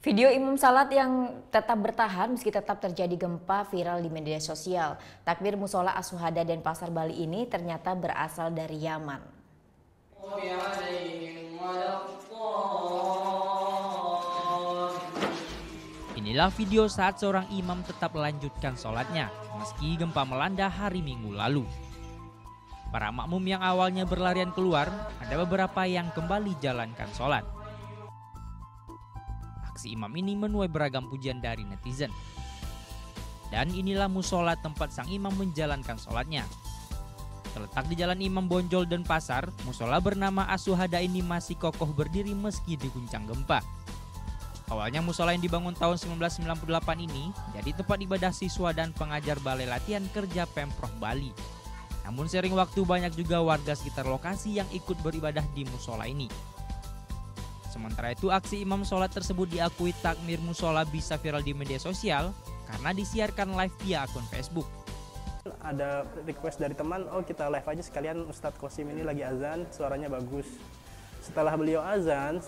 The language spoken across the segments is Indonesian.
Video imam salat yang tetap bertahan meski tetap terjadi gempa viral di media sosial. Takbir musola Asyuhada dan Pasar Bali ini ternyata berasal dari Yaman. Inilah video saat seorang imam tetap melanjutkan sholatnya meski gempa melanda hari Minggu lalu. Para makmum yang awalnya berlarian keluar, ada beberapa yang kembali jalankan sholat. Aksi imam ini menuai beragam pujian dari netizen. Dan inilah musola tempat sang imam menjalankan sholatnya. Terletak di Jalan Imam Bonjol dan Pasar, musola bernama Asyuhada ini masih kokoh berdiri meski diguncang gempa. Awalnya musola yang dibangun tahun 1998 ini jadi tempat ibadah siswa dan pengajar balai latihan kerja Pemprov Bali. Namun sering waktu banyak juga warga sekitar lokasi yang ikut beribadah di musola ini. Sementara itu aksi imam sholat tersebut diakui takmir musola bisa viral di media sosial karena disiarkan live via akun Facebook. Ada request dari teman, oh kita live aja sekalian Ustadz Qasim ini lagi azan, suaranya bagus. Setelah beliau azan,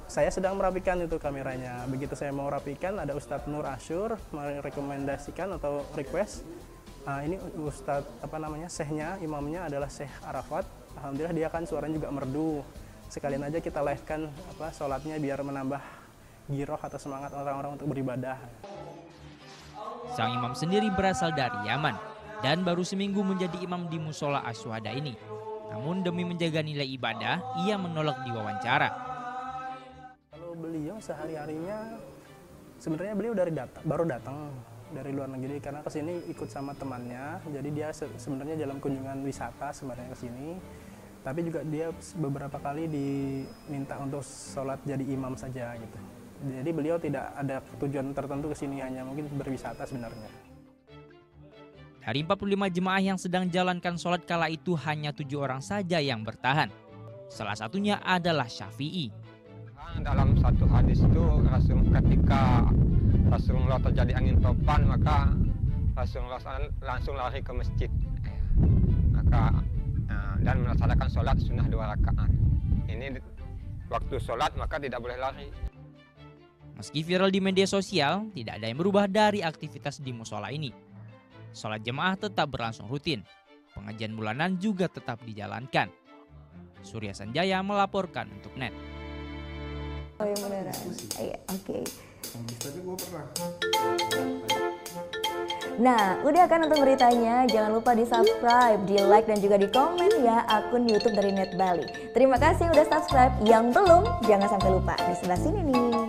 saya sedang merapikan itu kameranya. Begitu saya mau rapikan, ada Ustadz Nur Asyur merekomendasikan atau request. Ini Ustadz Syekhnya, imamnya adalah Syekh Arafat. Alhamdulillah dia kan suaranya juga merdu. Sekalian aja kita live-kan sholatnya biar menambah giroh atau semangat orang-orang untuk beribadah. Sang imam sendiri berasal dari Yaman dan baru seminggu menjadi imam di musola Asyuhada ini. Namun demi menjaga nilai ibadah, ia menolak diwawancara. Kalau beliau sehari-harinya, sebenarnya beliau baru datang dari luar negeri karena kesini ikut sama temannya. Jadi dia sebenarnya dalam kunjungan wisata sebenarnya kesini. Tapi juga dia beberapa kali diminta untuk sholat jadi imam saja gitu. Jadi beliau tidak ada tujuan tertentu ke sini, hanya mungkin berwisata sebenarnya. Dari 45 jemaah yang sedang jalankan sholat kala itu hanya 7 orang saja yang bertahan. Salah satunya adalah Syafi'i. Dalam satu hadis itu ketika Rasulullah terjadi angin topan, maka Rasulullah langsung lari ke masjid. Dan melaksanakan sholat sunnah 2 rakaat. Ini waktu sholat maka tidak boleh lari. Meski viral di media sosial, tidak ada yang berubah dari aktivitas di musola ini. Sholat jemaah tetap berlangsung rutin. Pengajian bulanan juga tetap dijalankan. Surya Sanjaya melaporkan untuk NET. Oh yang beneran? Iya, oke. Tapi gue pernah. Nah, udah kan nonton beritanya? Jangan lupa di subscribe, di like, dan juga di komen ya akun YouTube dari Net Bali. Terima kasih udah subscribe. Yang belum, jangan sampai lupa. Di sebelah sini nih.